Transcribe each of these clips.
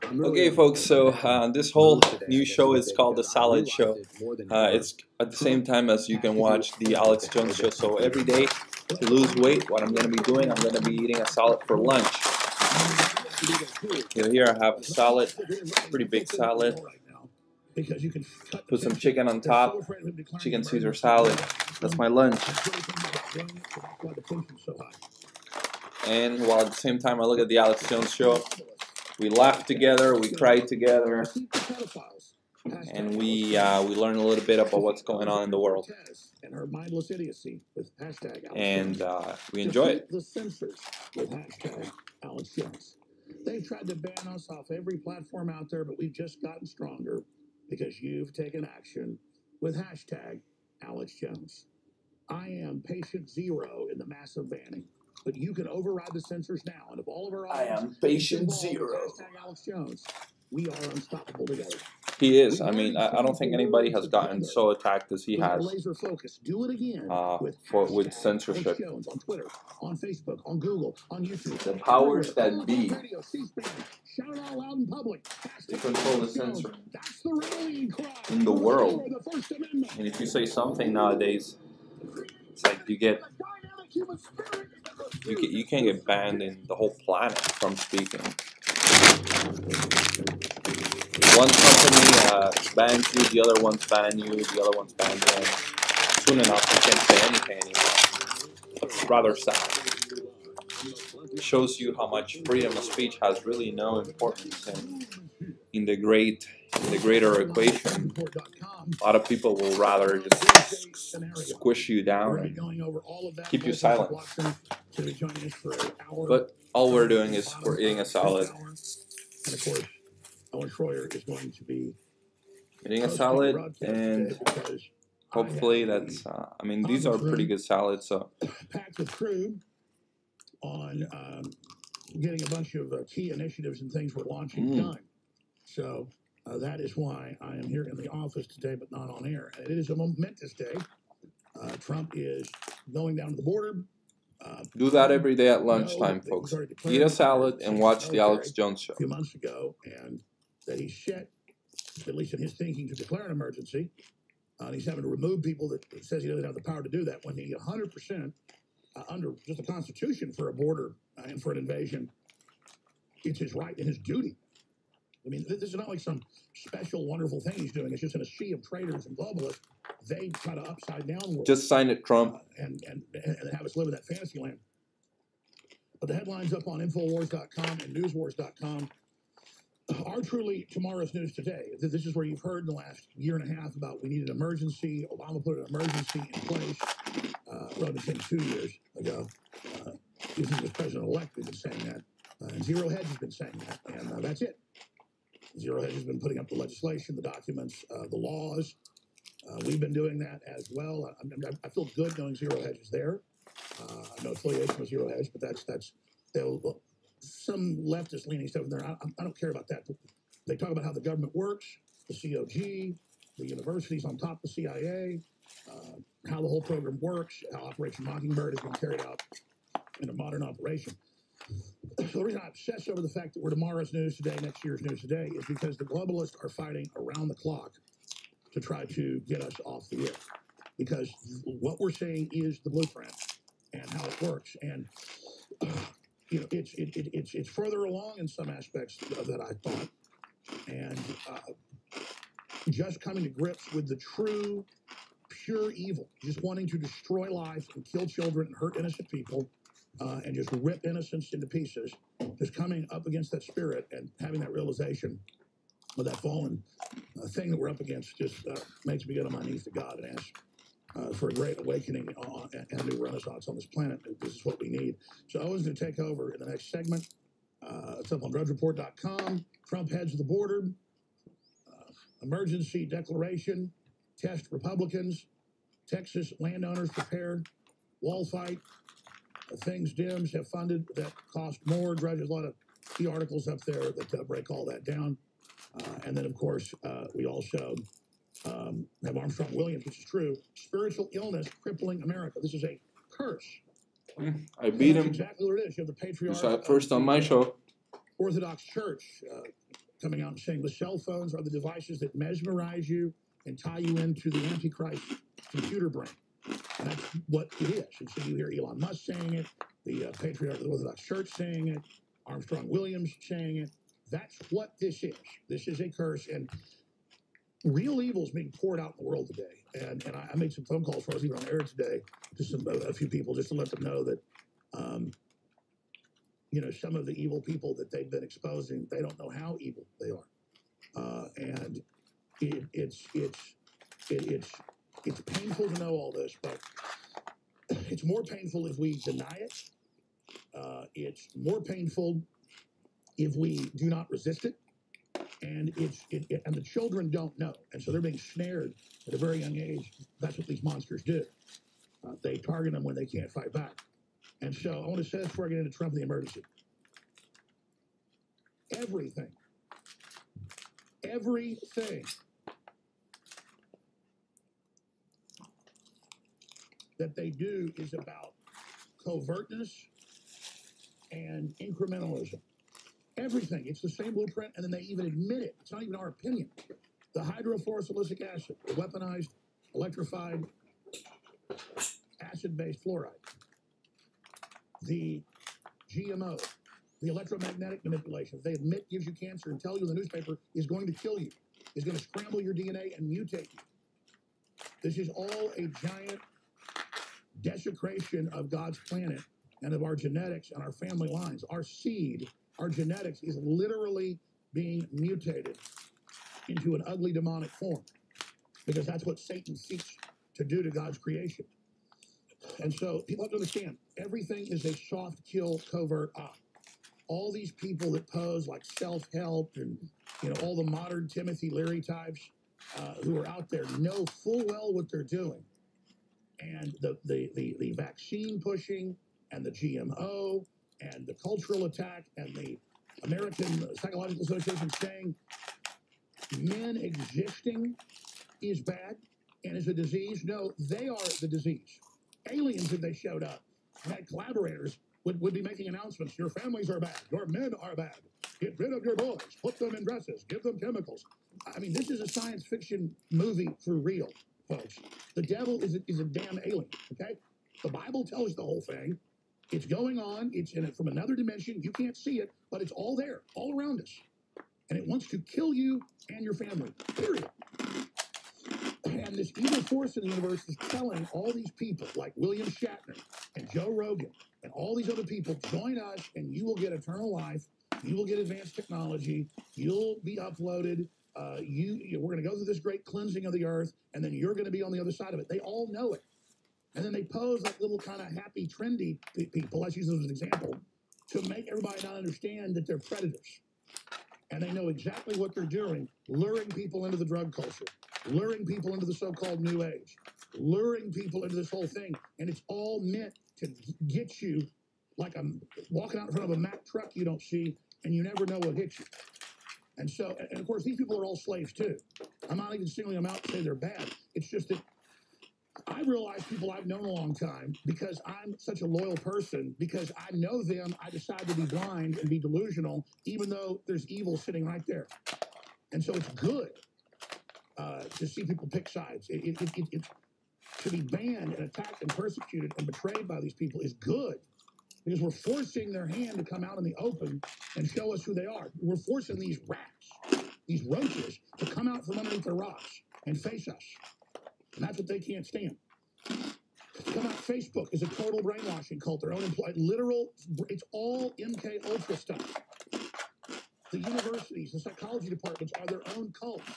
Okay, folks, so this whole new show is called The Salad Show. It's at the same time as you can watch the Alex Jones Show. So every day to lose weight, what I'm going to be doing, I'm going to be eating a salad for lunch. Here I have a salad, pretty big salad. Put some chicken on top, chicken Caesar salad. That's my lunch. And while at the same time I look at the Alex Jones Show, we laugh together, we cry together, and we learn a little bit about what's going on in the world. And we enjoy it. They've tried to ban us off every platform out there, but we've just gotten stronger because you've taken action with hashtag Alex Jones. I am patient zero in the massive banning, but you can override the censors now. And if all of our audience, I am patient zero. Hashtag Alex Jones, we are unstoppable together. He is. I mean, I don't think anybody has gotten so attacked as he has Laser focus. Do it again with censorship. On Twitter, on Facebook, on Google, on YouTube. The powers that be. Shout it all out in public. They control the censoring in the world. And if you say something nowadays, it's like you can't get banned in the whole planet from speaking. One company bans you, the other ones ban you, the other ones ban you. Soon enough, you can't say anything anymore. It's rather sad. It shows you how much freedom of speech has really no importance in the greater equation. A lot of people will rather just squish you down and keep you silent. But all we're doing is we're eating a salad. And of course, Owen Schroyer is going to be eating a salad, and hopefully that's, I mean, these are pretty good salads, so. Packed with crude on getting a bunch of key initiatives and things we're launching done. So that is why I am here in the office today, but not on air. And it is a momentous day. Trump is going down to the border. Do that every day at lunchtime, folks. Eat a salad and watch the Alex Jones Show. A few months ago, and that he's set, at least in his thinking, to declare an emergency. And he's having to remove people that says he doesn't have the power to do that when he 100% under just the Constitution for a border and for an invasion. It's his right and his duty. I mean, this is not like some special, wonderful thing he's doing. It's just in a sea of traitors and globalists. They try to upside down world. Just sign it, Trump. And have us live in that fantasy land. But the headlines up on Infowars.com and Newswars.com are truly tomorrow's news today. This is where you've heard in the last year and a half about we need an emergency. Obama put an emergency in place. Rather than 2 years ago. Even the president-elect has been saying that. And Zero Hedge has been saying that. And that's it. Zero Hedge has been putting up the legislation, the documents, the laws. We've been doing that as well. I feel good knowing Zero Hedge is there. No affiliation with Zero Hedge, but that's some leftist leaning stuff in there. I don't care about that. They talk about how the government works, the COG, the universities on top of the CIA, how the whole program works, how Operation Mockingbird has been carried out in a modern operation. So the reason I obsess over the fact that we're tomorrow's news today, next year's news today, is because the globalists are fighting around the clock to try to get us off the air. Because what we're saying is the blueprint and how it works. And you know, it's further along in some aspects that I thought. And just coming to grips with the true, pure evil, just wanting to destroy life and kill children and hurt innocent people. And just rip innocence into pieces, just coming up against that spirit and having that realization of that fallen thing that we're up against just makes me get on my knees to God and ask for a great awakening and a new renaissance on this planet. This is what we need. So Owen's going to take over in the next segment. It's up on drudgereport.com. Trump heads to the border. Emergency declaration. Test Republicans. Texas landowners prepare. Wall fight. Things Dems have funded that cost more. Drudge, there's a lot of key articles up there that break all that down. And then, of course, we also have Armstrong Williams, which is true. Spiritual illness crippling America. This is a curse. I beat him. Exactly what it is. You have the patriarch. You saw it first on my show. Orthodox Church coming out and saying the cell phones are the devices that mesmerize you and tie you into the Antichrist computer brain. And that's what it is. And so you hear Elon Musk saying it, the Patriarch of the Orthodox Church saying it, Armstrong Williams saying it. That's what this is. This is a curse. And real evil is being poured out in the world today. And I made some phone calls for us even on air today to a few people just to let them know that, some of the evil people that they've been exposing, they don't know how evil they are. And it's painful to know all this, but it's more painful if we deny it. It's more painful if we do not resist it. And and the children don't know, and so they're being snared at a very young age. That's what these monsters do. They target them when they can't fight back. And so I want to say this before I get into Trump and the emergency. Everything that they do is about covertness and incrementalism. Everything. It's the same blueprint, and then they even admit it. It's not even our opinion. The hydrofluorosilicic acid, the weaponized, electrified, acid-based fluoride. The GMO, the electromagnetic manipulation. They admit gives you cancer and tell you in the newspaper is going to kill you, is going to scramble your DNA and mutate you. This is all a giant desecration of God's planet and of our genetics and our family lines. Our seed, our genetics is literally being mutated into an ugly demonic form because that's what Satan seeks to do to God's creation. And so people have to understand, everything is a soft kill covert op. All these people that pose like self-help and all the modern Timothy Leary types who are out there know full well what they're doing. And the vaccine pushing and the GMO and the cultural attack and the American Psychological Association saying men existing is bad and is a disease. No, they are the disease. Aliens, if they showed up and had collaborators, would be making announcements. Your families are bad. Your men are bad. Get rid of your boys. Put them in dresses. Give them chemicals. I mean, this is a science fiction movie for real, folks. The devil is a damn alien, okay? The Bible tells the whole thing. It's going on. It's in it from another dimension. You can't see it, but it's all there, all around us. And it wants to kill you and your family, period. And this evil force in the universe is telling all these people like William Shatner and Joe Rogan and all these other people, join us and you will get eternal life. You will get advanced technology. You'll be uploaded. We're going to go through this great cleansing of the earth, and then you're going to be on the other side of it. They all know it. And then they pose like little kind of happy, trendy people, let's use them as an example, to make everybody not understand that they're predators. And they know exactly what they're doing, luring people into the drug culture, luring people into the so-called New Age, luring people into this whole thing. And it's all meant to get you like I'm walking out in front of a Mack truck you don't see, and you never know what hits you. And so, and of course, these people are all slaves too. I'm not even singling them out to say they're bad. It's just that I realize people I've known a long time because I'm such a loyal person, because I know them, I decide to be blind and be delusional, even though there's evil sitting right there. And so it's good to see people pick sides. To be banned and attacked and persecuted and betrayed by these people is good, because we're forcing their hand to come out in the open and show us who they are. We're forcing these rats, these roaches, to come out from underneath their rocks and face us. And that's what they can't stand. Come out, Facebook is a total brainwashing cult. Their own it's all MK Ultra stuff. The universities, the psychology departments are their own cults.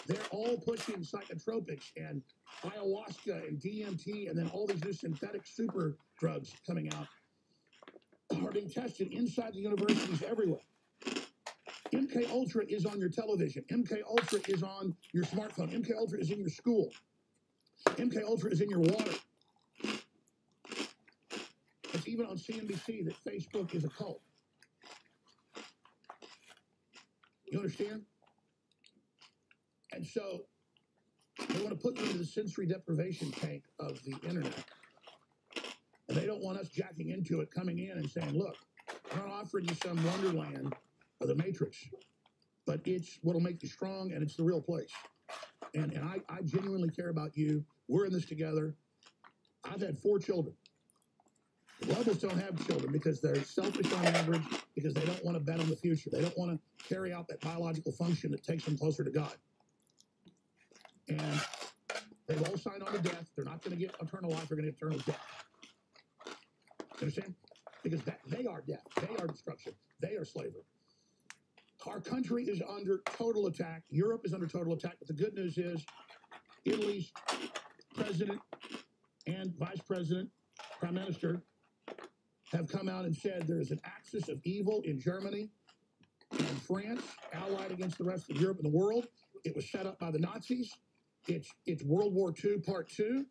They're all pushing psychotropics and ayahuasca and DMT, and then all these new synthetic super drugs coming out are being tested inside the universities everywhere. MK Ultra is on your television. MK Ultra is on your smartphone. MK Ultra is in your school. MK Ultra is in your water. It's even on CNBC that Facebook is a cult. You understand? And so they want to put you into the sensory deprivation tank of the internet. And they don't want us jacking into it, coming in and saying, look, I'm not offering you some wonderland of the Matrix. but it's what'll make you strong, and it's the real place. And I genuinely care about you. We're in this together. I've had 4 children. The globals don't have children because they're selfish on average, because they don't want to bet on the future. They don't want to carry out that biological function that takes them closer to God. And they've all signed on to death. They're not going to get eternal life. They're going to get eternal death. You understand? Because they are death. They are destruction. They are slavery. Our country is under total attack. Europe is under total attack. But the good news is Italy's president and vice president, prime minister, have come out and said there is an axis of evil in Germany and France, allied against the rest of Europe and the world. It was set up by the Nazis. It's World War II, Part 2.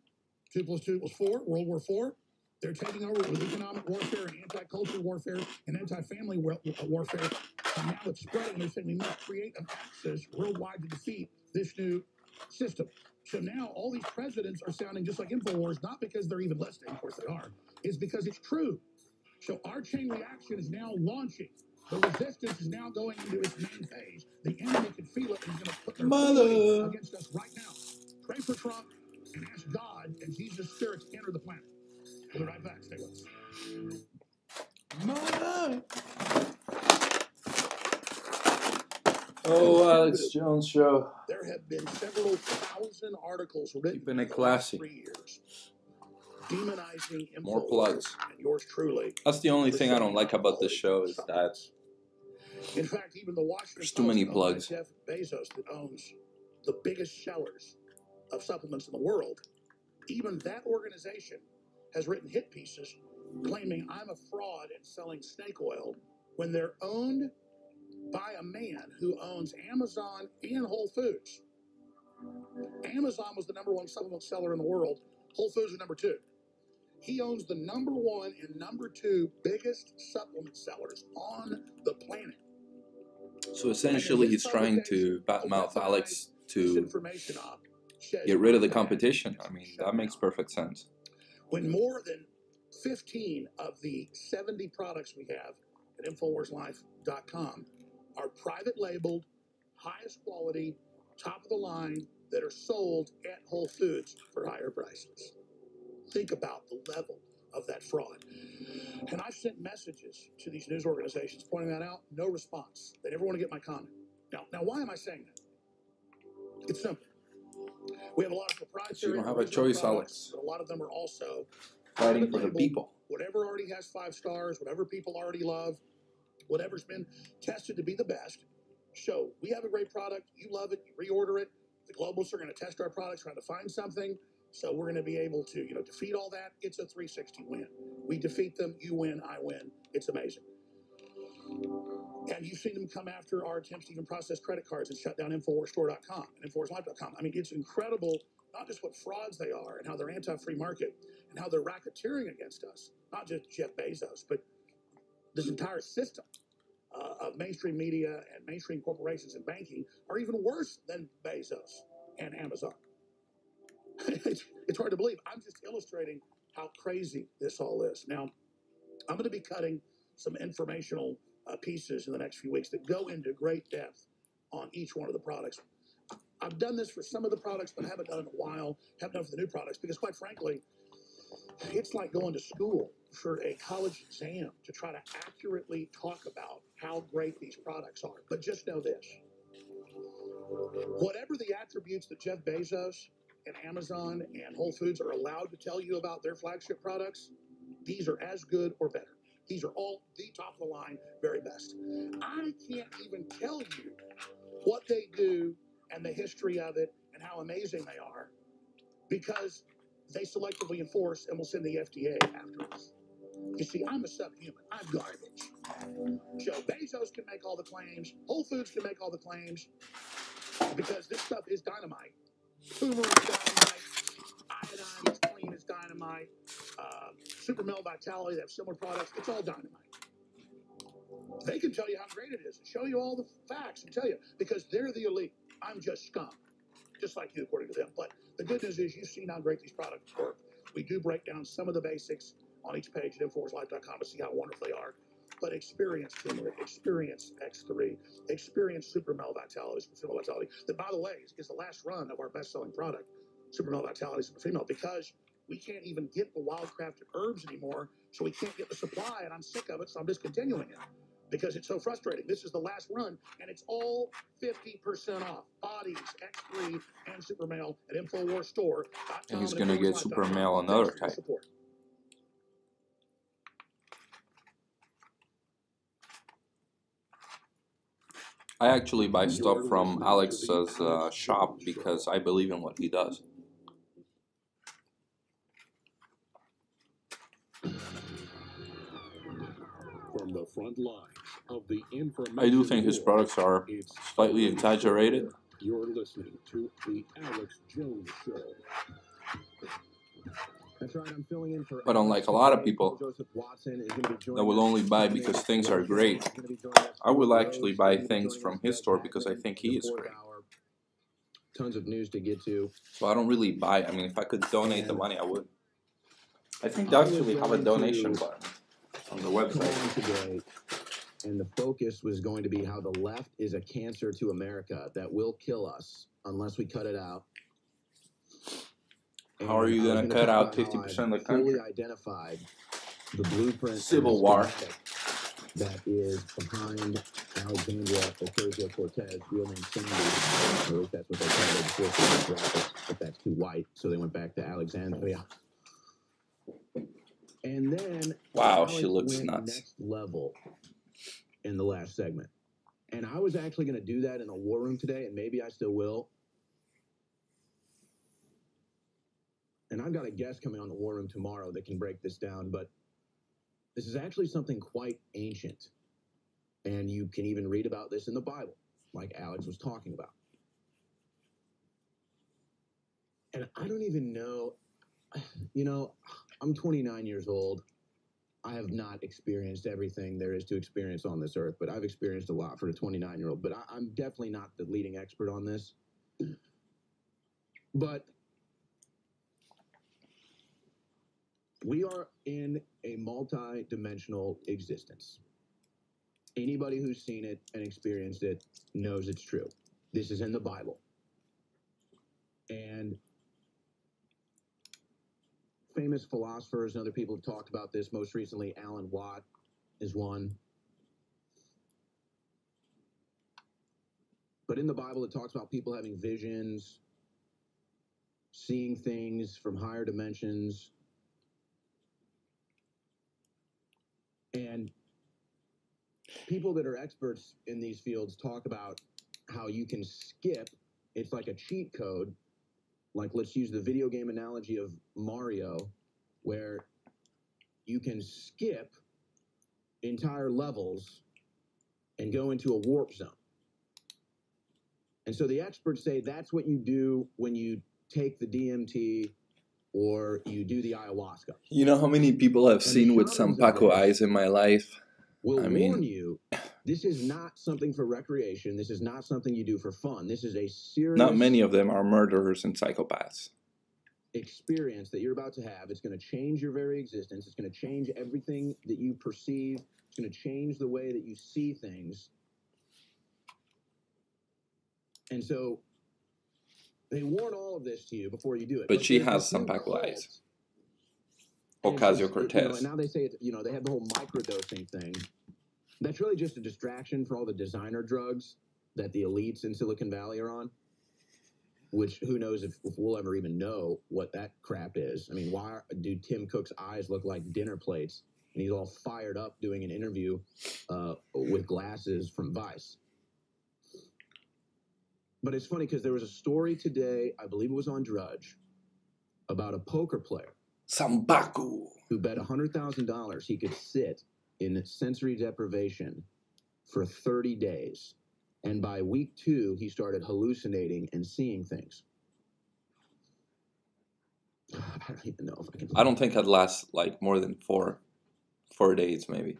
2 plus 2 equals 4, World War IV. They're taking over with economic warfare and anti-culture warfare and anti-family warfare. And now it's spreading. They're saying we must create an axis worldwide to defeat this new system. So now all these presidents are sounding just like InfoWars, not because they're even listening, of course they are, it's because it's true. So our chain reaction is now launching. The resistance is now going into its main phase. The enemy can feel it and is going to put their foot against us right now. Pray for Trump and ask God and Jesus' spirit to enter the planet. We'll be right back. Stay with us. Oh, Alex Jones show. There have been several thousand articles written Keeping it in the classy. last 3 years demonizing More plugs. and yours truly. That's the only thing I don't like about this show is that in fact, even the Washington there's too many Post, plugs. Jeff Bezos, that owns the biggest sellers of supplements in the world, even that organization has written hit pieces claiming I'm a fraud and selling snake oil when they're owned by a man who owns Amazon and Whole Foods. Amazon was the #1 supplement seller in the world. Whole Foods was #2. He owns the #1 and #2 biggest supplement sellers on the planet. So essentially he's trying to badmouth Alex to get rid of the competition. I mean, that makes perfect sense. When more than 15 of the 70 products we have at InfoWarsLife.com are private labeled, highest quality, top of the line, that are sold at Whole Foods for higher prices. Think about the level of that fraud. And I've sent messages to these news organizations pointing that out. No response. They never want to get my comment. Now, why am I saying that? It's simple. We have a lot of proprietary. So you don't have a choice, products, Alex. but a lot of them are also Fighting for the people. Whatever already has 5 stars, whatever people already love, whatever's been tested to be the best. So we have a great product. You love it. You reorder it. The globalists are going to test our products, trying to find something. So we're going to be able to, defeat all that. It's a 360 win. We defeat them. You win. I win. It's amazing. And you've seen them come after our attempts to even process credit cards and shut down InfoWarsStore.com and InfoWarsLife.com. I mean, it's incredible, not just what frauds they are and how they're anti-free market and how they're racketeering against us. Not just Jeff Bezos, but this entire system of mainstream media and mainstream corporations and banking are even worse than Bezos and Amazon. It's hard to believe. I'm just illustrating how crazy this all is. Now, I'm going to be cutting some informational pieces in the next few weeks that go into great depth on each one of the products. I've done this for some of the products, but haven't done it in a while. Haven't done it for the new products because, quite frankly, it's like going to school for a college exam to try to accurately talk about how great these products are. But just know this. Whatever the attributes that Jeff Bezos and Amazon and Whole Foods are allowed to tell you about their flagship products, these are as good or better. These are all the top of the line, very best. I can't even tell you what they do and the history of it and how amazing they are because they selectively enforce and will send the FDA after us. You see, I'm a subhuman. I'm garbage. So Bezos can make all the claims. Whole Foods can make all the claims because this stuff is dynamite. Turmeric is dynamite. Iodine is clean as dynamite. Super Male Vitality, they have similar products. It's all dynamite. They can tell you how great it is and show you all the facts and tell you because they're the elite. I'm just scum, just like you, according to them. But the good news is you've seen how great these products work. We do break down some of the basics on each page at InfoWarsLife.com to see how wonderful they are. but experience turmeric, experience X3, experience Super Male Vitality, Super Female Vitality. That, by the way, is the last run of our best-selling product, Super Male Vitality, Super Female, because we can't even get the wild-crafted herbs anymore, so we can't get the supply, and I'm sick of it, so I'm discontinuing it because it's so frustrating. This is the last run, and it's all 50% off. Bodies, X3, and Super Male at InfoWars Store. And he's going to get Super Male another type. I actually buy stuff from Alex's shop because I believe in what he does. From the front lines of the information I do think his products are slightly exaggerated. You're listening to the Alex Jones Show. That's right, I'm filling in for But unlike a lot of people that will only buy because things are great, I will actually buy things from his store because I think he is great. Tons of news to get to. So I don't really buy. I mean, if I could donate the money, I would. I think they actually have a donation button on the website today, and the focus was going to be how the left is a cancer to America that will kill us unless we cut it out. How are you going to cut out 50% of the country? Fully identified the blueprint, Civil war, that is behind Alexandria Ocasio-Cortez, real name Sandy. Or at least that's what they called it before, but that's too white, so they went back to Alexandria. And then wow, Alex she looks went nuts. Next level in the last segment, and I was actually going to do that in a war room today, and maybe I still will. And I've got a guest coming on the War Room tomorrow that can break this down, but this is actually something quite ancient. And you can even read about this in the Bible, like Alex was talking about. And I don't even know, you know, I'm 29 years old. I have not experienced everything there is to experience on this earth, but I've experienced a lot for a 29-year-old. But I'm definitely not the leading expert on this. But we are in a multi-dimensional existence. Anybody who's seen it and experienced it knows it's true. This is in the Bible. And famous philosophers and other people have talked about this. Most recently, Alan Watt is one. But in the Bible, it talks about people having visions, seeing things from higher dimensions. And people that are experts in these fields talk about how you can skip. It's like a cheat code. Like, let's use the video game analogy of Mario, where you can skip entire levels and go into a warp zone. And so the experts say that's what you do when you take the DMT or you do the ayahuasca. You know how many people I've seen with some Paco eyes in my life? I mean, warn you, this is not something for recreation. This is not something you do for fun. This is a serious... Not many of them are murderers and psychopaths. ...experience that you're about to have. It's going to change your very existence. It's going to change everything that you perceive. It's going to change the way that you see things. And so they warn all of this to you before you do it. But she has some Paco eyes. Ocasio-Cortez. And now they say, they have the whole microdosing thing. That's really just a distraction for all the designer drugs that the elites in Silicon Valley are on, which who knows if we'll ever even know what that crap is. I mean, why do Tim Cook's eyes look like dinner plates? And he's all fired up doing an interview with glasses from Vice. But it's funny because there was a story today, I believe it was on Drudge, about a poker player. Sambaku. Who bet $100,000 he could sit in sensory deprivation for 30 days. And by week 2, he started hallucinating and seeing things. I don't even know if I can... I don't think I'd last like more than 4 days, maybe.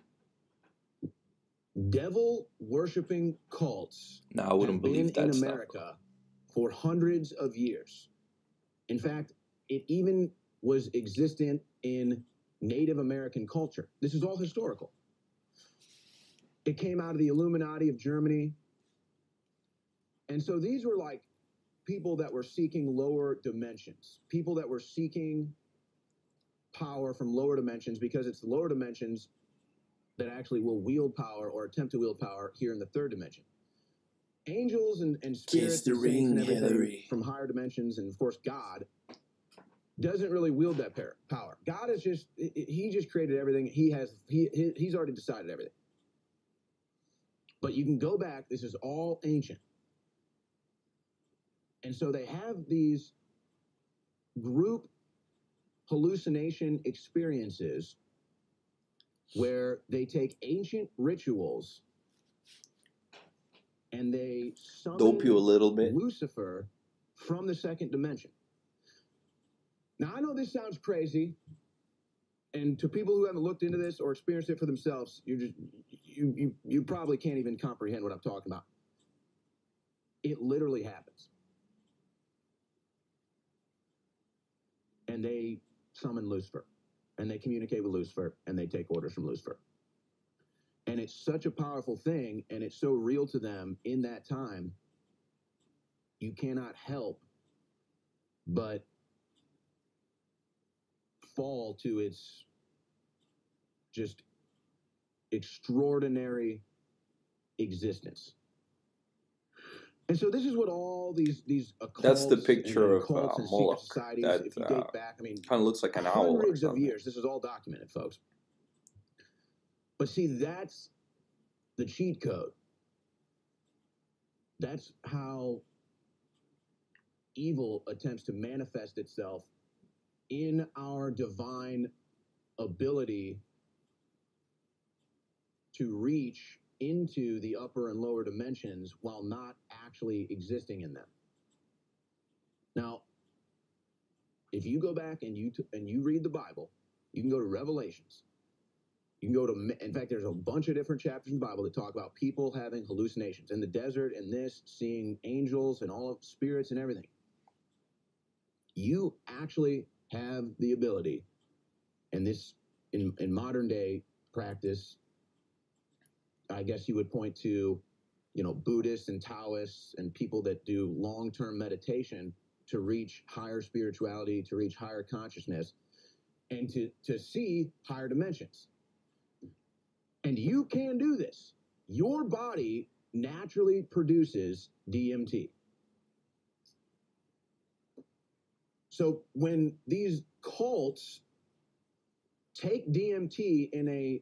Devil-worshipping cults no, I wouldn't believe that in America stuff. For hundreds of years. In fact, it even was existent in Native American culture. This is all historical. It came out of the Illuminati of Germany. And so these were like people that were seeking lower dimensions, people that were seeking power from lower dimensions, because it's the lower dimensions that actually will wield power or attempt to wield power here in the third dimension. Angels and spirits and saints and everything from higher dimensions, and of course God, doesn't really wield that power. God is just, he just created everything. He's already decided everything. But you can go back, this is all ancient. And so they have these group hallucination experiences where they take ancient rituals and they dope you a little bit. Lucifer from the second dimension. Now, I know this sounds crazy, and to people who haven't looked into this or experienced it for themselves, you probably can't even comprehend what I'm talking about. It literally happens. And they summon Lucifer, and they communicate with Lucifer, and they take orders from Lucifer. And it's such a powerful thing, and it's so real to them in that time, you cannot help but fall to its just extraordinary existence. And so this is what all these occults, that's the picture of Moloch. Societies, that if you date back, I mean, kind of looks like an owl. Hundreds of years. This is all documented, folks. But see, that's the cheat code. That's how evil attempts to manifest itself in our divine ability to reach into the upper and lower dimensions while not actually existing in them. Now, if you go back and you read the Bible, you can go to Revelations. You can go to, in fact, there's a bunch of different chapters in the Bible that talk about people having hallucinations in the desert and this, seeing angels and all of spirits and everything. You actually have the ability, and this in modern day practice, I guess you would point to, Buddhists and Taoists and people that do long-term meditation to reach higher spirituality, to reach higher consciousness, and to see higher dimensions. And you can do this. Your body naturally produces DMT. So when these cults take DMT in a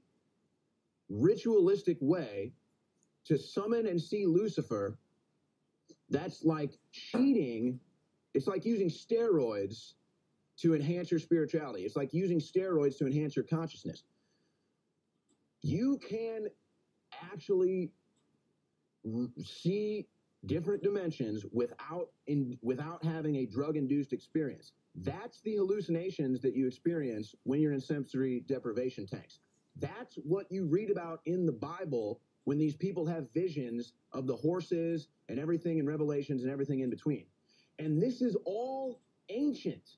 ritualistic way to summon and see Lucifer, that's like cheating. It's like using steroids to enhance your spirituality. It's like using steroids to enhance your consciousness. You can actually see different dimensions without having a drug-induced experience. That's the hallucinations that you experience when you're in sensory deprivation tanks. That's what you read about in the Bible when these people have visions of the horses and everything in Revelations and everything in between. And this is all ancient.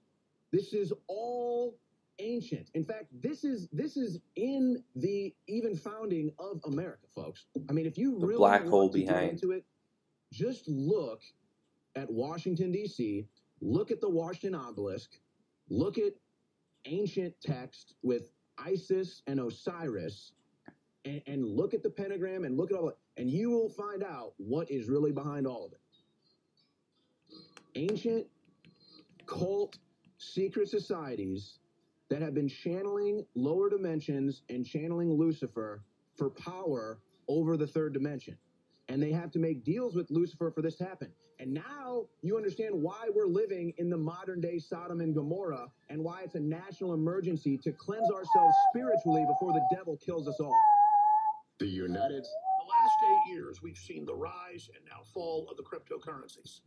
This is all ancient. In fact, this is in the even founding of America, folks. I mean, if you really black hole want to behind get into it, just look at Washington, D.C., look at the Washington obelisk, look at ancient text with Isis and Osiris, and look at the pentagram and look at all that, and you will find out what is really behind all of it. Ancient cult secret societies that have been channeling lower dimensions and channeling Lucifer for power over the third dimension. And they have to make deals with Lucifer for this to happen. And now you understand why we're living in the modern day Sodom and Gomorrah, and why it's a national emergency to cleanse ourselves spiritually before the devil kills us all. The United... The last 8 years, we've seen the rise and now fall of the cryptocurrencies.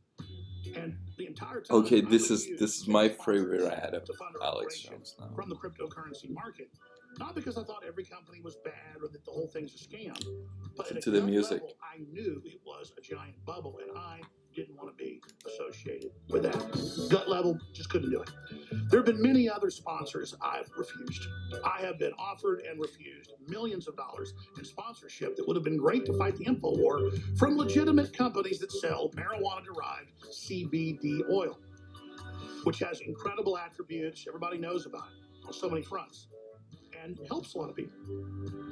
And the entire time, okay, this is my favorite ad of Alex Jones now. From the cryptocurrency market. Not because I thought every company was bad or that the whole thing's a scam, but at a gut level, I knew it was a giant bubble, and I didn't want to be associated with that. Gut level, just couldn't do it. There have been many other sponsors I've refused. I have been offered and refused millions of dollars in sponsorship that would have been great to fight the info war from legitimate companies that sell marijuana-derived CBD oil, which has incredible attributes everybody knows about on so many fronts and helps a lot of people.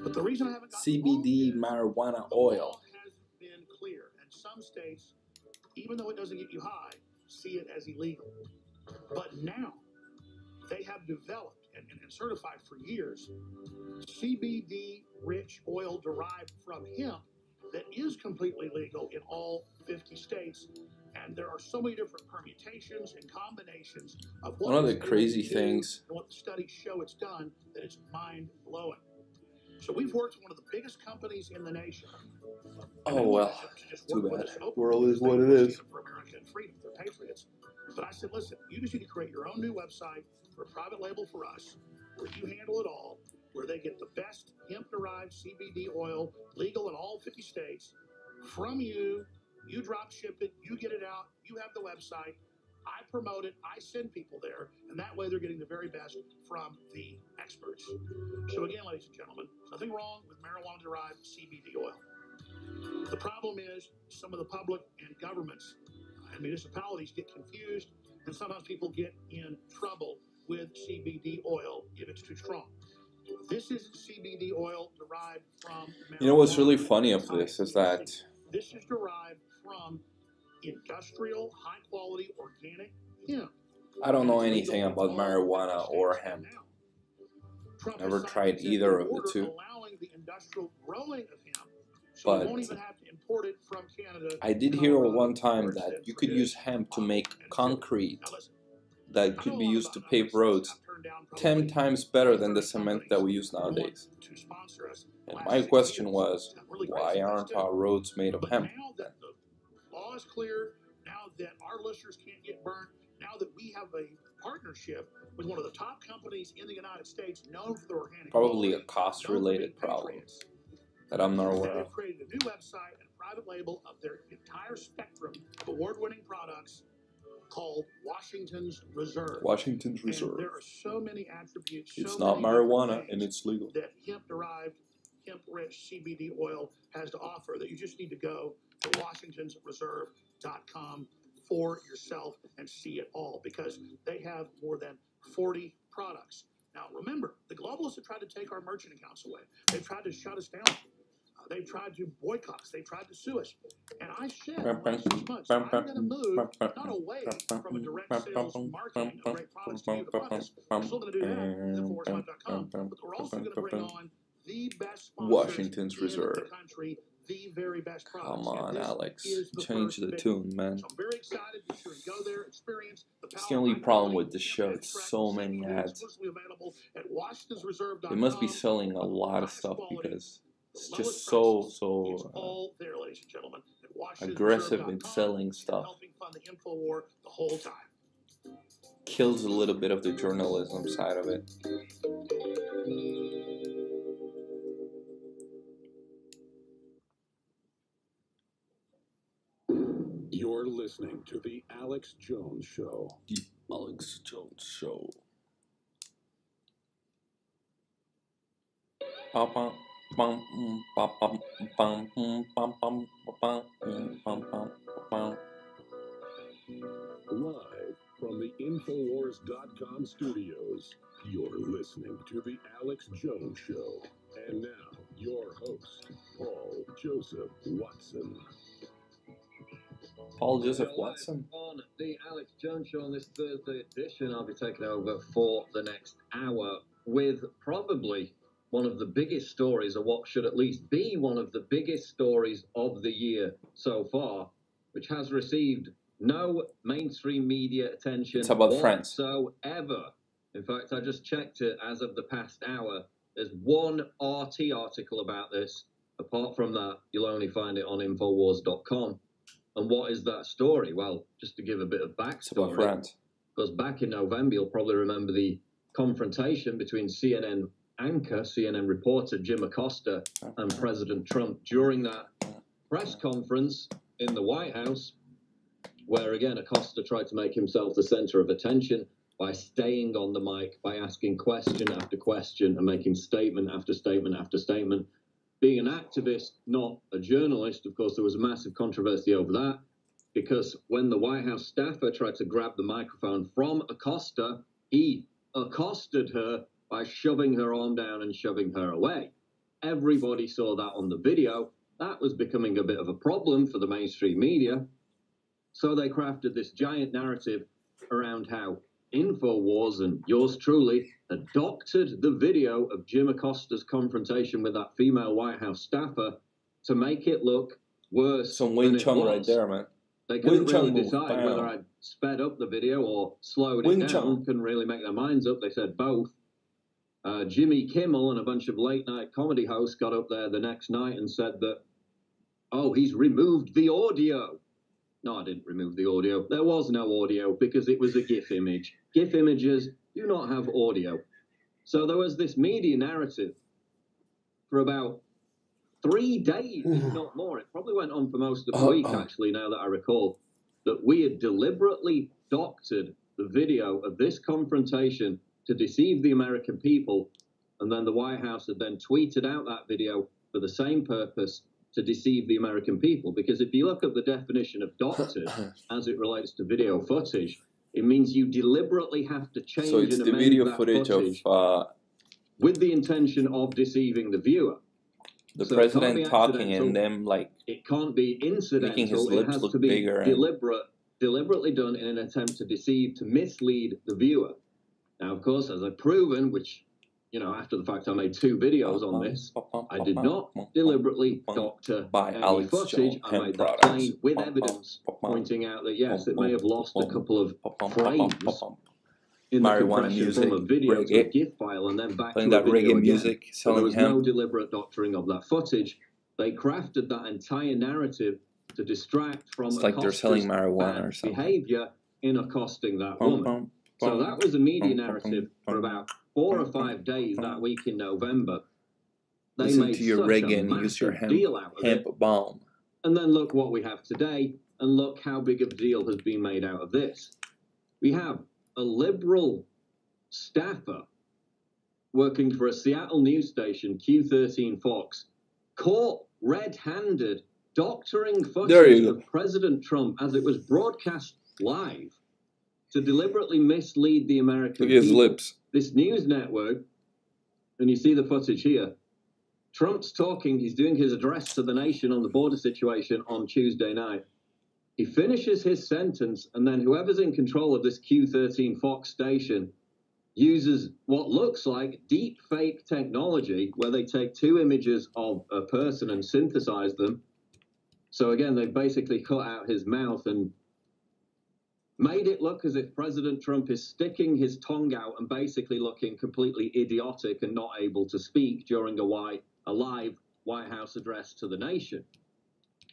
But the reason I haven't gotten CBD marijuana oil. has been clear, and some states, even though it doesn't get you high, see it as illegal. But now they have developed and certified for years CBD-rich oil derived from hemp that is completely legal in all 50 states. And there are so many different permutations and combinations of what One of the it's crazy able to do things. and what the studies show it's done, that it's mind-blowing. So we've worked with one of the biggest companies in the nation. Oh well, too bad. World is what it is. For American freedom, for patriots. But I said, listen, you just need to create your own new website for a private label for us, where you handle it all, where they get the best hemp-derived CBD oil, legal in all 50 states, from you. You drop ship it, you get it out, you have the website, I promote it, I send people there, and that way they're getting the very best from the experts. So again, ladies and gentlemen, nothing wrong with marijuana-derived CBD oil. The problem is some of the public and governments and municipalities get confused, and sometimes people get in trouble with CBD oil if it's too strong. This is CBD oil derived from marijuana. You know what's really funny of this is that this is derived from industrial, high-quality, organic hemp. I don't know anything about marijuana or hemp. Never tried either of the two. Allowing the industrial growing of hemp, so But we won't even have to import it from Canada. I did hear one time that you could use hemp to make concrete that could be used to pave roads 10 times better than the cement that we use nowadays. And my question was, why aren't our roads made of hemp? Now that the law is clear, now that our listeners can't get burnt, now that we have a partnership with one of the top companies in the United States known for their organic Probably a quality, cost-related problem that I'm not aware they've of. created a new website and a private label of their entire spectrum of award-winning products called Washington's Reserve. Washington's And Reserve. there are so many attributes. It's so not many different marijuana things and it's legal. that hemp-derived, hemp-rich CBD oil has to offer that you just need to go to Washington'sReserve.com for yourself and see it all, because they have more than 40 products. Now, remember, the globalists have tried to take our merchant accounts away. They've tried to shut us down. They've tried to boycott us. They've tried to sue us. And I said in the last 6 months, I'm going to move not away from a direct sales marketing of great products to you, the products. We're still going to do that at InfoWarsLive.com, but we're also going to bring on the best sponsors Washington's in Reserve. the country, the very best products. Come on, And this Alex. is the Change first the big tune, man. So I'm very excited. Be sure and go there, experience the It's power the only of problem high-quality with this show. hemp It's extract so and many CBD ads. exclusively available at Washington'sReserve.com. They must be selling a lot of stuff because it's just so It's all there, ladies and gentlemen, at aggressive in Washington'sReserve.com, selling stuff. helping fund the info war the whole time. Kills a little bit of the journalism side of it. You're listening to The Alex Jones Show. The Alex Jones Show. Live from the Infowars.com studios, you're listening to The Alex Jones Show. And now, your host, Paul Joseph Watson. Paul Joseph Watson. On the Alex Jones Show on this Thursday edition, I'll be taking over for the next hour with probably one of the biggest stories, or what should at least be one of the biggest stories of the year so far, which has received no mainstream media attention It's about friends. whatsoever. In fact, I just checked it as of the past hour. There's one RT article about this. Apart from that, you'll only find it on Infowars.com. And what is that story? Well, just to give a bit of It's about backstory, friends. because back in November, you'll probably remember the confrontation between CNN anchor, CNN reporter Jim Acosta and President Trump during that press conference in the White House, where again Acosta tried to make himself the center of attention by staying on the mic, by asking question after question and making statement after statement after statement. Being an activist, not a journalist, of course, there was a massive controversy over that, because when the White House staffer tried to grab the microphone from Acosta, he accosted her by shoving her arm down and shoving her away. Everybody saw that on the video. That was becoming a bit of a problem for the mainstream media. So they crafted this giant narrative around how InfoWars and yours truly had doctored the video of Jim Acosta's confrontation with that female White House staffer to make it look worse. Some Wing Chun right there, man. They couldn't really move, decide bam. whether I'd sped up the video or slowed it down. Couldn't really make their minds up. They said both. Jimmy Kimmel and a bunch of late-night comedy hosts got up there the next night and said that, oh, he's removed the audio. No, I didn't remove the audio. There was no audio because it was a GIF image. GIF images do not have audio. So there was this media narrative for about 3 days, if not more. It probably went on for most of the week, actually, now that I recall, that we had deliberately doctored the video of this confrontation to deceive the American people, and then the White House had then tweeted out that video for the same purpose, to deceive the American people. Because if you look at the definition of doctored as it relates to video footage, it means you deliberately have to change so it's and the amend video that footage of with the intention of deceiving the viewer. the So president talking and them like it can't be incidental. making his lips it has look to be bigger and deliberately done in an attempt to deceive, to mislead the viewer. Now, of course, as I've proven, which, you know, after the fact I made 2 videos on this, I did not deliberately doctor any footage. I made that plain with evidence, pointing out that, yes, it may have lost a couple of frames in the compression from a video to a GIF file and then back to a video again. So there was no deliberate doctoring of that footage. They crafted that entire narrative to distract from it's like they're selling marijuana or something. Behavior in accosting that woman. So that was a media narrative for about 4 or 5 days that week in November. They Listen made to your such reggae a and use your massive deal out of it. bomb. And then look what we have today, and look how big of a deal has been made out of this. We have a liberal staffer working for a Seattle news station, Q13 Fox, caught red-handed doctoring footage of President Trump as it was broadcast live to deliberately mislead the American people. Look at his lips. This news network, and you see the footage here, Trump's talking, he's doing his address to the nation on the border situation on Tuesday night. He finishes his sentence, and then whoever's in control of this Q13 Fox station uses what looks like deep fake technology, where they take 2 images of a person and synthesize them. So again, they've basically cut out his mouth and made it look as if President Trump is sticking his tongue out and basically looking completely idiotic and not able to speak during a live White House address to the nation.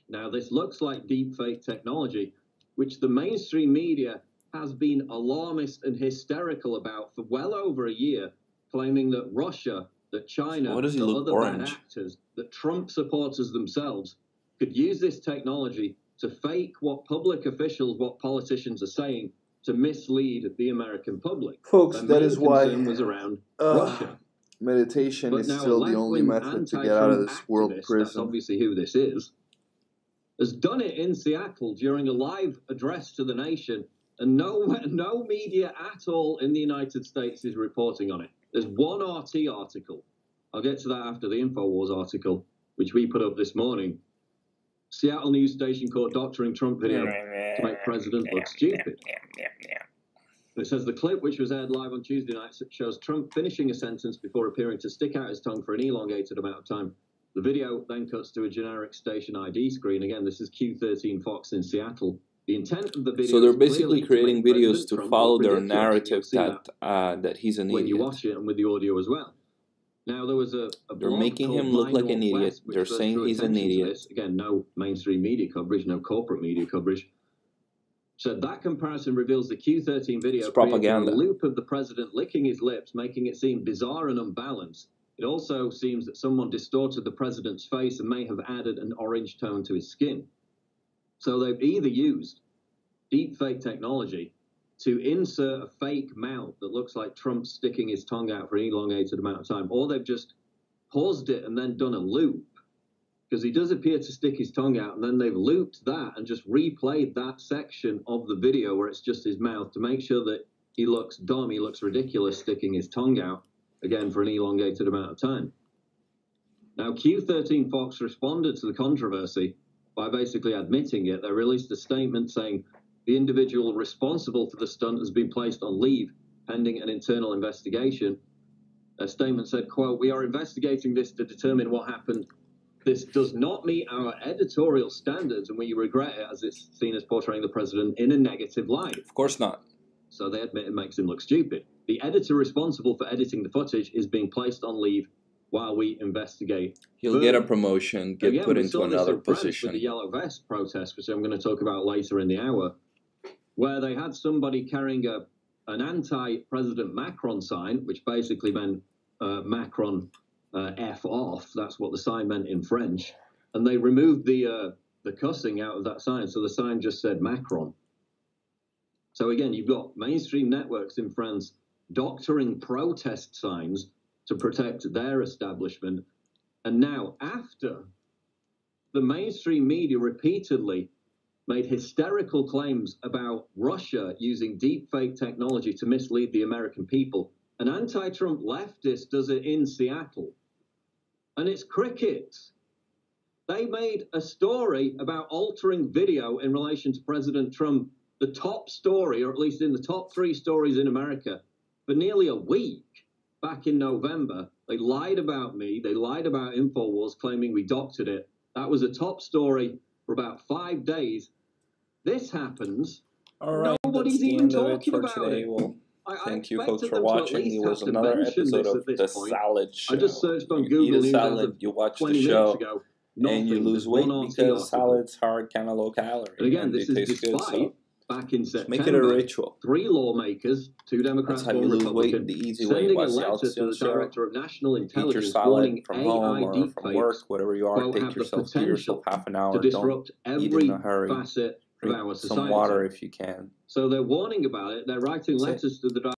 Now, this looks like deepfake technology, which the mainstream media has been alarmist and hysterical about for well over a year, claiming that Russia, that China, that other bad actors, that Trump supporters themselves could use this technology to fake what public officials, what politicians are saying, to mislead the American public. Folks, that is why was around Russia. Meditation is still the only method to get out of this world prison. That's obviously who this is. Has done it in Seattle during a live address to the nation, and no media at all in the United States is reporting on it. There's one RT article. I'll get to that after the InfoWars article, which we put up this morning. Seattle news station caught doctoring Trump video to make president look stupid. It says the clip, which was aired live on Tuesday night, shows Trump finishing a sentence before appearing to stick out his tongue for an elongated amount of time. The video then cuts to a generic station ID screen. Again, this is Q13 Fox in Seattle. The intent of the video. So they're basically creating videos to follow their narrative that he's an idiot. When you watch it and with the audio as well. Now, there was they're making him look like an idiot. They're saying he's an idiot. Again, no mainstream media coverage, no corporate media coverage. So that comparison reveals the Q13 video it's propaganda. A loop of the president licking his lips, making it seem bizarre and unbalanced. It also seems that someone distorted the president's face and may have added an orange tone to his skin. So they've either used deepfake technology to insert a fake mouth that looks like Trump sticking his tongue out for an elongated amount of time, or they've just paused it and then done a loop, because he does appear to stick his tongue out, and then they've looped that and just replayed that section of the video where it's just his mouth to make sure that he looks dumb, he looks ridiculous sticking his tongue out, again, for an elongated amount of time. Now, Q13 Fox responded to the controversy by basically admitting it. They released a statement saying the individual responsible for the stunt has been placed on leave pending an internal investigation. A statement said, quote, "We are investigating this to determine what happened. This does not meet our editorial standards, and we regret it as it's seen as portraying the president in a negative light." Of course not. So they admit it makes him look stupid. The editor responsible for editing the footage is being placed on leave while we investigate. He'll get a promotion, get put into another position. With the Yellow Vest protest, which I'm going to talk about later in the hour, where they had somebody carrying an anti-President Macron sign, which basically meant Macron F off. That's what the sign meant in French. And they removed the cussing out of that sign, so the sign just said Macron. So again, you've got mainstream networks in France doctoring protest signs to protect their establishment. And now, after the mainstream media repeatedly made hysterical claims about Russia using deepfake technology to mislead the American people, an anti-Trump leftist does it in Seattle. And it's crickets. They made a story about altering video in relation to President Trump, the top story, or at least in the top 3 stories in America, for nearly a week. Back in November, they lied about me. They lied about InfoWars, claiming we doctored it. That was a top story for about 5 days. This happens. All right, Nobody's that's the even end of it talking for about today. it. Well, I thank you expected folks for them to at watching. least It was have to another mention episode this of at this The point. Salad Show. I just searched on You Google eat a News as salad, of you watch 20 the minutes show, ago. and you Nothing. lose Just weight one RT because article. salad's hard, kind of low calorie. And again, and this they is taste good, despite so back in just September, make it a ritual. 3 lawmakers, 2 Democrats, That's how 1 you lose weight Republican, the easy way. sending a Watch the letter Alex to the Jones Show. Director of National Eat your Intelligence salad warning from AI home or from work, deepfakes, wherever you are. quote, Take have the yourself, give yourself potential half an hour. to disrupt Don't eat every in a hurry. facet of Drink our some society. water if you can. So they're warning about it. They're writing That's it. letters to the